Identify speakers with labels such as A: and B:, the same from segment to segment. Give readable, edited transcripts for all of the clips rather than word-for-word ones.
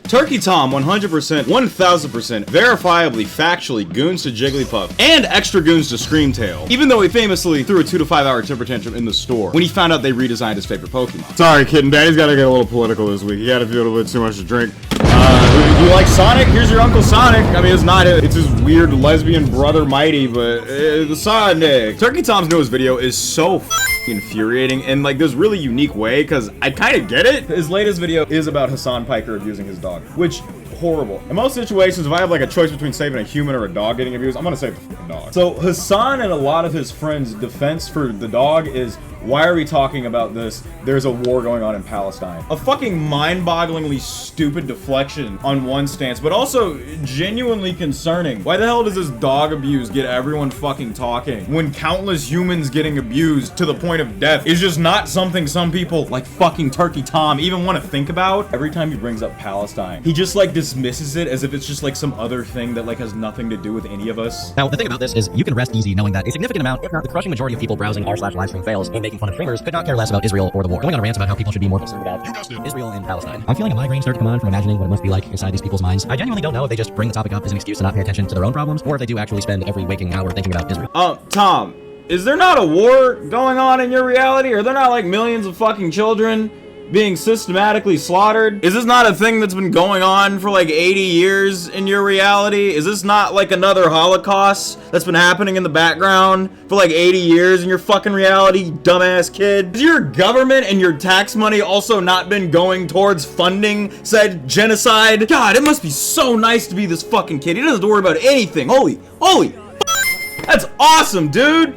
A: Turkey Tom 100%, 1000%, verifiably, factually goons to Jigglypuff, and extra goons to Screamtail, even though he famously threw a 2 to 5 hour temper tantrum in the store when he found out they redesigned his favorite Pokemon. Sorry, Kitten Daddy's gotta get a little political this week. He had a little bit too much to drink. You like Sonic? Here's your Uncle Sonic. I mean, it's his weird lesbian brother Mighty, but the Sonic. Turkey Tom's newest video is so infuriating in like this really unique way, because I kind of get it. His latest video is about Hassan Piker abusing his dog, which horrible. In most situations, if I have like a choice between saving a human or a dog getting abused, I'm gonna save the fucking dog. So Hassan and a lot of his friends' defense for the dog is, why are we talking about this? There's a war going on in Palestine. A fucking mind-bogglingly stupid deflection on one stance, but also genuinely concerning. Why the hell does this dog abuse get everyone fucking talking when countless humans getting abused to the point of death is just not something some people like fucking Turkey Tom even want to think about? Every time he brings up Palestine, he just like dismisses it as if it's just like some other thing that like has nothing to do with any of us.
B: Now, the thing about this is you can rest easy knowing that a significant amount, if not the crushing majority of people browsing r/livestream fails and making fun of streamers could not care less about Israel or the war. Going on a rant about how people should be more concerned about Israel and Palestine. I'm feeling a migraine start to come on from imagining what it must be like inside these people's minds. I genuinely don't know if they just bring the topic up as an excuse to not pay attention to their own problems, or if they do actually spend every waking hour thinking about Israel.
A: Tom, is there not a war going on in your reality? Are there not like millions of fucking children being systematically slaughtered? Is this not a thing that's been going on for like 80 years in your reality? Is this not like another Holocaust that's been happening in the background for like 80 years in your fucking reality, you dumbass kid? Has your government and your tax money also not been going towards funding said genocide? God, it must be so nice to be this fucking kid. He doesn't have to worry about anything. Holy, that's awesome, dude.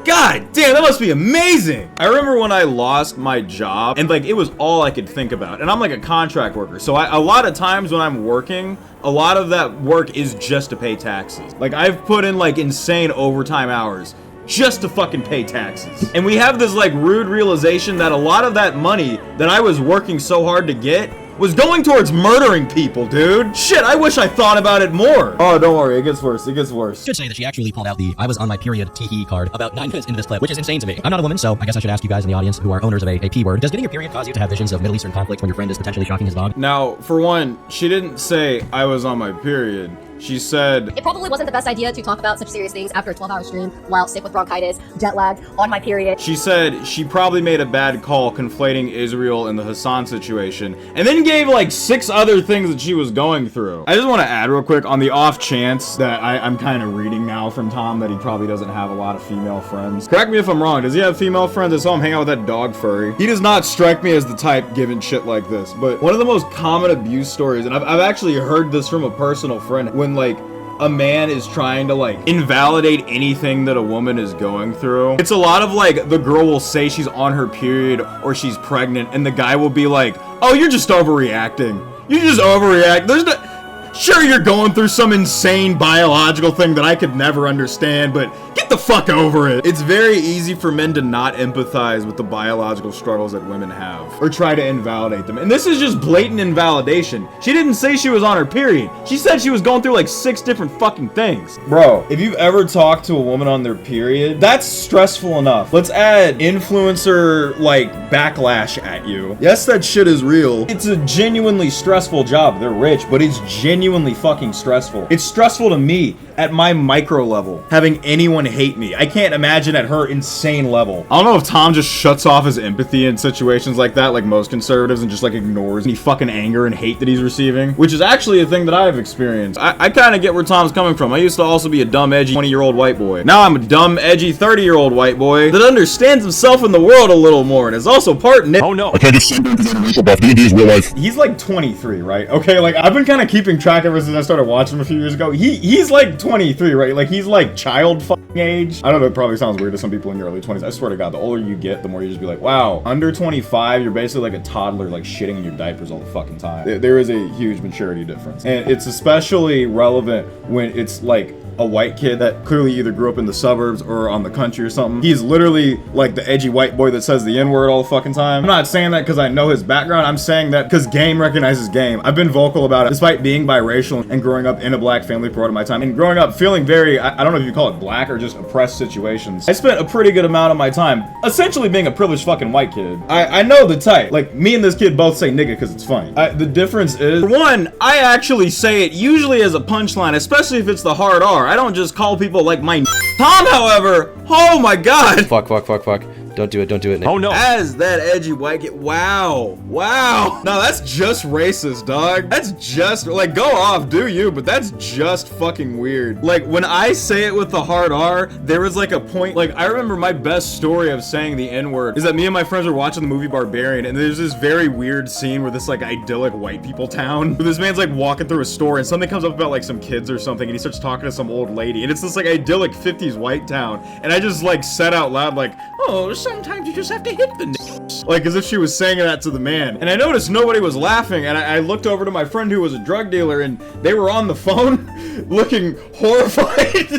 A: God damn, that must be amazing. I remember when I lost my job and like it was all I could think about, and I'm like a contract worker, so a lot of times when I'm working, a lot of that work is just to pay taxes. Like I've put in like insane overtime hours just to fucking pay taxes. And we have this like rude realization that a lot of that money that I was working so hard to get was going towards murdering people, dude. Shit, I wish I thought about it more. Oh, don't worry, it gets worse, it gets worse.
B: I should say that she actually pulled out the I was on my period tee-hee card about 9 minutes into this clip, which is insane to me. I'm not a woman, so I guess I should ask you guys in the audience who are owners of a P word. Does getting your period cause you to have visions of Middle Eastern conflict when your friend is potentially shocking his dog?
A: Now, for one, she didn't say I was on my period. She said,
C: it probably wasn't the best idea to talk about such serious things after a 12-hour stream while sick with bronchitis, jet lag, on my period.
A: She said she probably made a bad call conflating Israel and the Hassan situation, and then gave like 6 other things that she was going through. I just want to add real quick on the off chance that I'm kind of reading now from Tom that he probably doesn't have a lot of female friends. Correct me if I'm wrong, does he have female friends? I saw him hang out with that dog furry. He does not strike me as the type giving shit like this, but one of the most common abuse stories, and I've actually heard this from a personal friend, when like a man is trying to like invalidate anything that a woman is going through. It's a lot of like the girl will say she's on her period or she's pregnant, and the guy will be like, oh, you're just overreacting. You just overreact. There's no... Sure, you're going through some insane biological thing that I could never understand, but get the fuck over it. It's very easy for men to not empathize with the biological struggles that women have, or try to invalidate them. And this is just blatant invalidation. She didn't say she was on her period. She said she was going through like 6 different fucking things. Bro, if you've ever talked to a woman on their period, that's stressful enough. Let's add influencer like backlash at you. Yes, that shit is real. It's a genuinely stressful job. They're rich, but it's genuinely fucking stressful. It's stressful to me at my micro level, having anyone hate me. I can't imagine at her insane level. I don't know if Tom just shuts off his empathy in situations like that, like most conservatives, and just like ignores any fucking anger and hate that he's receiving, which is actually a thing that I've experienced. I kind of get where Tom's coming from. I used to also be a dumb, edgy 20-year-old white boy. Now I'm a dumb, edgy 30-year-old white boy that understands himself in the world a little more and is also part in it.
D: Oh no, I can't just say that because I'm a racial buff. D&D is real life.
A: He's like 23, right? Okay, like I've been kind of keeping track ever since I started watching him a few years ago. He's like 23, right? Like he's like child fucking age. I don't know, it probably sounds weird to some people in your early 20s. I swear to God, the older you get, the more you just be like, wow, under 25, you're basically like a toddler, like shitting in your diapers all the fucking time. There is a huge maturity difference. And it's especially relevant when it's like a white kid that clearly either grew up in the suburbs or on the country or something. He's literally like the edgy white boy that says the N-word all the fucking time. I'm not saying that because I know his background. I'm saying that because game recognizes game. I've been vocal about it despite being biracial and growing up in a black family for part of my time and growing up feeling very, I don't know if you call it black or just oppressed situations. I spent a pretty good amount of my time essentially being a privileged fucking white kid. I know the type. Like, me and this kid both say nigga because it's funny. The difference is, for one, I actually say it usually as a punchline, especially if it's the hard R. I don't just call people like my Tom, however, oh my god.
E: Fuck. Don't do it, Nick.
A: Oh no. As that edgy white kid, wow. No, that's just racist, dog. That's just, like, go off, do you, but that's just fucking weird. Like, when I say it with the hard R, there was like a point, like, I remember my best story of saying the N-word is that me and my friends were watching the movie Barbarian, and there's this very weird scene where this, like, idyllic white people town, where this man's, like, walking through a store, and something comes up about, like, some kids or something, and he starts talking to some old lady, and it's this, like, idyllic 50s white town, and I just, like, said out loud, like, oh, sometimes you just have to hit the nipples. Like, as if she was saying that to the man. And I noticed nobody was laughing, and I looked over to my friend who was a drug dealer, and they were on the phone looking horrified.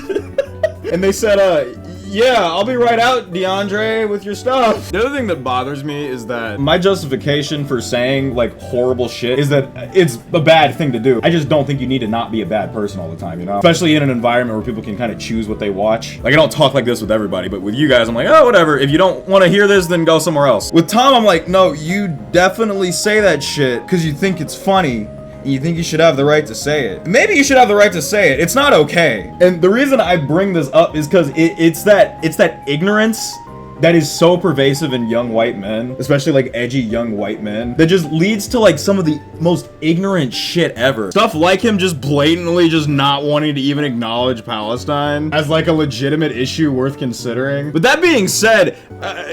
A: And they said, yeah, I'll be right out, DeAndre, with your stuff. The other thing that bothers me is that my justification for saying, like, horrible shit is that it's a bad thing to do. I just don't think you need to not be a bad person all the time, you know? Especially in an environment where people can kind of choose what they watch. Like, I don't talk like this with everybody, but with you guys, I'm like, oh, whatever. If you don't want to hear this, then go somewhere else. With Tom, I'm like, no, you definitely say that shit because you think it's funny. You think you should have the right to say it. Maybe you should have the right to say it. It's not okay. And the reason I bring this up is because it's that ignorance that is so pervasive in young white men, especially like edgy young white men, that just leads to like some of the most ignorant shit ever. Stuff like him just blatantly just not wanting to even acknowledge Palestine as like a legitimate issue worth considering. But that being said,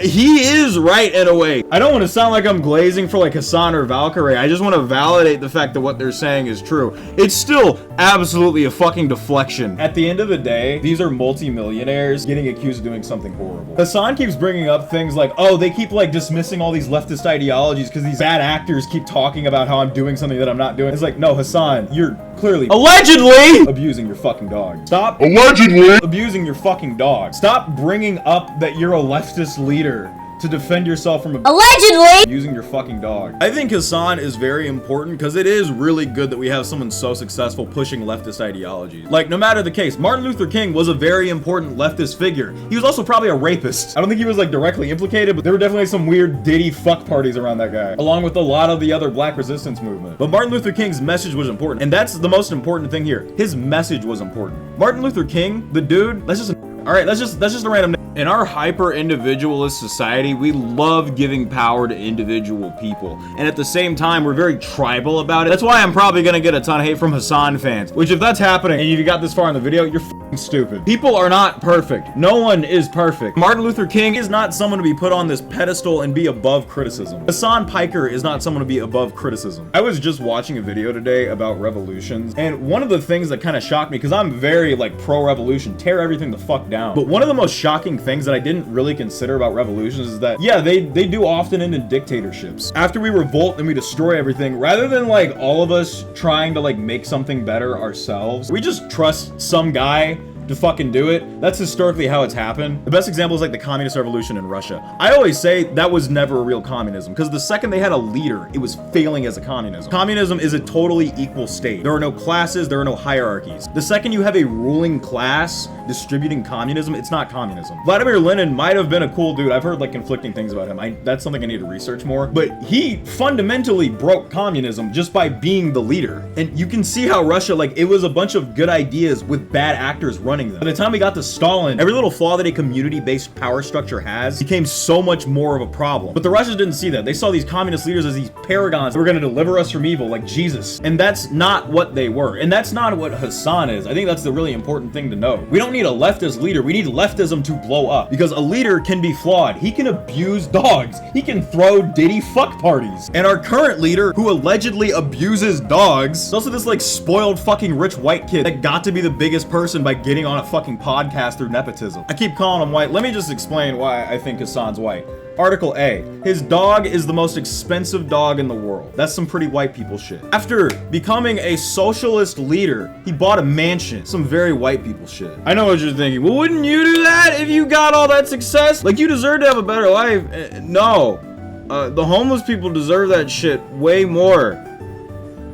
A: he is right in a way. I don't want to sound like I'm glazing for like Hassan or Valkyrie. I just want to validate the fact that what they're saying is true. It's still absolutely a fucking deflection. At the end of the day, these are multi-millionaires getting accused of doing something horrible. Hassan keeps bringing up things like, oh, they keep like dismissing all these leftist ideologies because these bad actors keep talking about how I'm doing something that I'm not doing. It's like, no, Hassan, you're clearly allegedly abusing your fucking dog. Stop allegedly abusing your fucking dog. Stop bringing up that you're a leftist leader to defend yourself from allegedly using your fucking dog. I think Hassan is very important because it is really good that we have someone so successful pushing leftist ideologies. Like, no matter the case, Martin Luther King was a very important leftist figure. He was also probably a rapist. I don't think he was like directly implicated, but there were definitely some weird Diddy fuck parties around that guy, along with a lot of the other black resistance movement. But Martin Luther King's message was important, and that's the most important thing here. His message was important. Martin Luther King, the dude, that's just a random. In our hyper-individualist society, we love giving power to individual people. And at the same time, we're very tribal about it. That's why I'm probably gonna get a ton of hate from Hassan fans. Which, if that's happening and you got this far in the video, you're f***ing stupid. People are not perfect. No one is perfect. Martin Luther King is not someone to be put on this pedestal and be above criticism. Hassan Piker is not someone to be above criticism. I was just watching a video today about revolutions, and one of the things that kind of shocked me, because I'm very, like, pro-revolution, tear everything the fuck down. But one of the most shocking things that I didn't really consider about revolutions is that, yeah, they do often end in dictatorships. After we revolt and we destroy everything, rather than like all of us trying to like make something better ourselves, we just trust some guy to fucking do it. That's historically how it's happened. The best example is like the communist revolution in Russia. I always say that was never a real communism because the second they had a leader, it was failing as a communism. Communism is a totally equal state. There are no classes, there are no hierarchies. The second you have a ruling class distributing communism, it's not communism. Vladimir Lenin might have been a cool dude. I've heard like conflicting things about him. That's something I need to research more. But he fundamentally broke communism just by being the leader. And you can see how Russia, like, it was a bunch of good ideas with bad actors running them. By the time we got to Stalin, every little flaw that a community-based power structure has became so much more of a problem. But the Russians didn't see that. They saw these communist leaders as these paragons who were going to deliver us from evil, like Jesus. And that's not what they were. And that's not what Hassan is. I think that's the really important thing to know. We don't need a leftist leader. We need leftism to blow up. Because a leader can be flawed. He can abuse dogs. He can throw Diddy fuck parties. And our current leader, who allegedly abuses dogs, is also this like spoiled fucking rich white kid that got to be the biggest person by getting on a fucking podcast through nepotism. I keep calling him white. Let me just explain why I think Hassan's white. Article A. His dog is the most expensive dog in the world. That's some pretty white people shit. After becoming a socialist leader, he bought a mansion. Some very white people shit. I know what you're thinking. Well, wouldn't you do that if you got all that success? Like, you deserve to have a better life. No. The homeless people deserve that shit way more.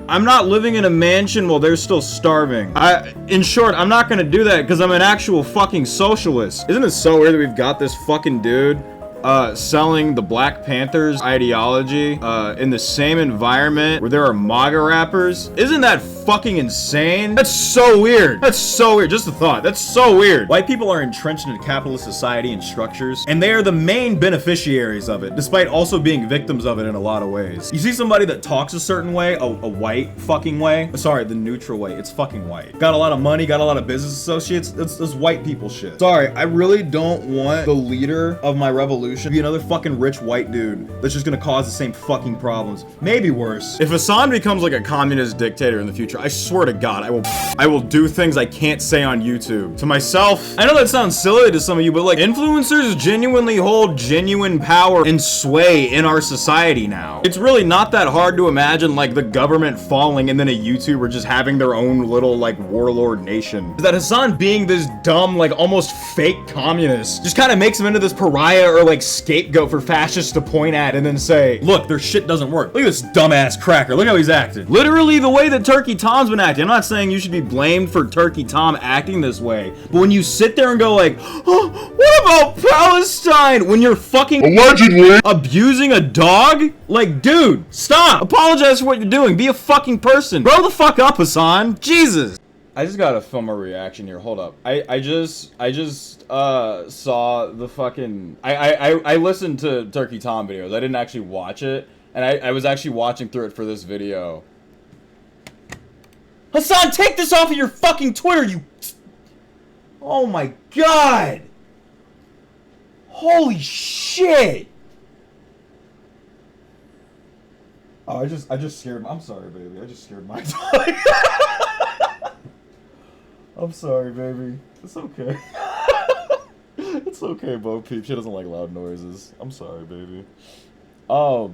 A: I'm not living in a mansion while they're still starving. In short, I'm not gonna do that because I'm an actual fucking socialist. Isn't it so weird that we've got this fucking dude selling the Black Panthers ideology in the same environment where there are MAGA rappers? Isn't that fucking insane? That's so weird. That's so weird. Just a thought. That's so weird. White people are entrenched in a capitalist society and structures, and they are the main beneficiaries of it, despite also being victims of it in a lot of ways. You see somebody that talks a certain way, a white fucking way. Sorry, the neutral way. It's fucking white. Got a lot of money, got a lot of business associates. That's white people shit. Sorry, I really don't want the leader of my revolution to be another fucking rich white dude that's just gonna cause the same fucking problems. Maybe worse. If Hassan becomes like a communist dictator in the future, I swear to God, I will do things I can't say on YouTube. To myself, I know that sounds silly to some of you, but like, influencers genuinely hold genuine power and sway in our society now. It's really not that hard to imagine like the government falling and then a YouTuber just having their own little like warlord nation. That Hassan being this dumb, like almost fake communist just kind of makes him into this pariah or like scapegoat for fascists to point at and then say, look, their shit doesn't work. Look at this dumbass cracker. Look how he's acting. Literally the way that Turkey Tom's been acting. I'm not saying you should be blamed for Turkey Tom acting this way, but when you sit there and go like, oh, what about Palestine? When you're fucking
D: Allegedly
A: abusing a dog? Like, dude, stop. Apologize for what you're doing. Be a fucking person. Grow the fuck up, Hassan. Jesus. I just gotta film a reaction here. Hold up. I just saw the fucking I listened to Turkey Tom videos. I didn't actually watch it, and I was actually watching through it for this video. Hassan, take this off of your fucking Twitter, you. Oh my God. Holy shit. Oh, I just scared. I'm sorry, baby. I just scared my dog. I'm sorry, baby. It's okay. It's okay, Bo Peep. She doesn't like loud noises. I'm sorry, baby. Wow.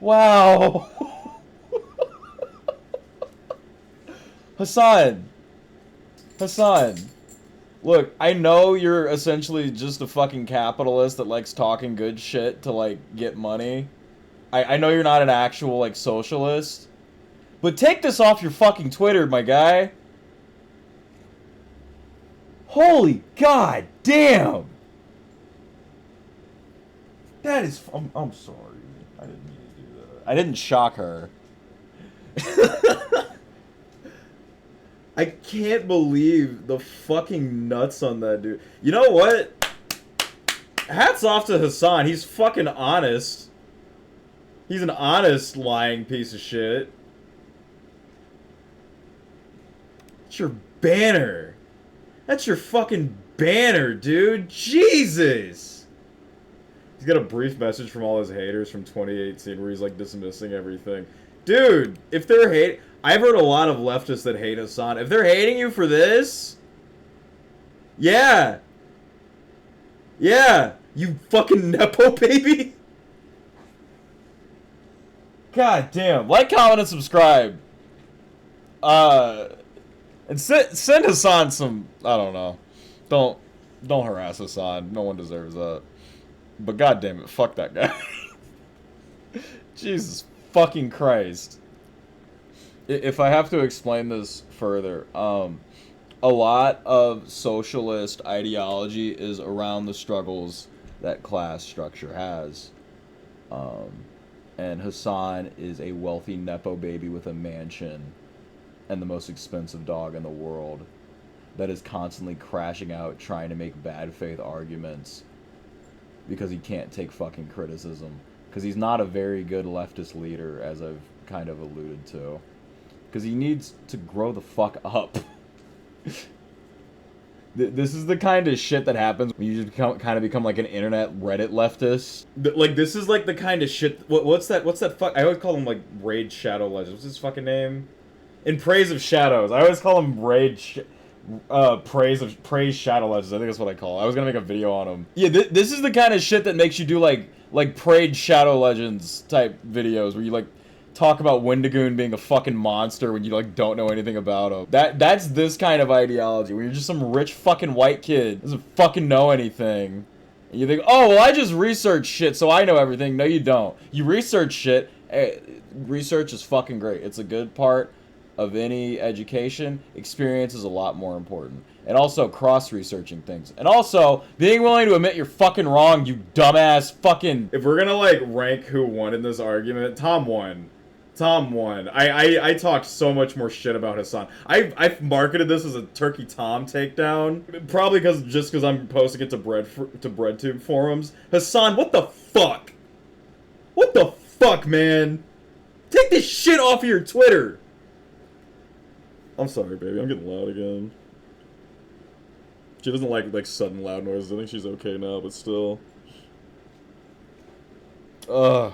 A: Wow. Hassan. Look, I know you're essentially just a fucking capitalist that likes talking good shit to, like, get money. I know you're not an actual, like, socialist. But take this off your fucking Twitter, my guy. Holy god damn. That is... I'm sorry. I didn't mean to do that. I didn't shock her. I can't believe the fucking nuts on that dude. You know what? Hats off to Hassan. He's fucking honest. He's an honest lying piece of shit. That's your banner. That's your fucking banner, dude. Jesus. He's got a brief message from all his haters from 2018 where he's like dismissing everything. Dude, if they're I've heard a lot of leftists that hate Hassan. If they're hating you for this, yeah, you fucking Nepo baby. God damn. Like, comment, and subscribe. And send Hassan some, I don't know. Don't harass Hassan. No one deserves that. But god damn it, fuck that guy. Jesus fucking Christ. If I have to explain this further, a lot of socialist ideology is around the struggles that class structure has. And Hassan is a wealthy Nepo baby with a mansion and the most expensive dog in the world that is constantly crashing out trying to make bad faith arguments because he can't take fucking criticism. Because he's not a very good leftist leader, as I've kind of alluded to. Because he needs to grow the fuck up. This is the kind of shit that happens when you just become like an internet Reddit leftist. Like, this is like the kind of shit. What's that fuck? I always call him like Raid Shadow Legends. What's his fucking name? In Praise of Shadows. I always call them Praise Shadow Legends. I think that's what I call it. I was gonna make a video on them. Yeah, this is the kind of shit that makes you do like Praise Shadow Legends type videos where you like talk about Wendigoon being a fucking monster when you like don't know anything about him. That's this kind of ideology where you're just some rich fucking white kid doesn't fucking know anything. And you think, oh well, I just research shit so I know everything. No, you don't. You research shit. Research is fucking great. It's a good part of any education. Experience is a lot more important. And also cross-researching things. And also being willing to admit you're fucking wrong, you dumbass fucking... If we're gonna like rank who won in this argument, Tom won. Tom won. I talked so much more shit about Hassan. I've marketed this as a Turkey Tom takedown. Probably just because I'm posting it to BreadTube forums. Hassan, what the fuck? What the fuck, man? Take this shit off of your Twitter. I'm sorry, baby. I'm getting loud again. She doesn't like sudden loud noises. I think she's okay now, but still. Ugh.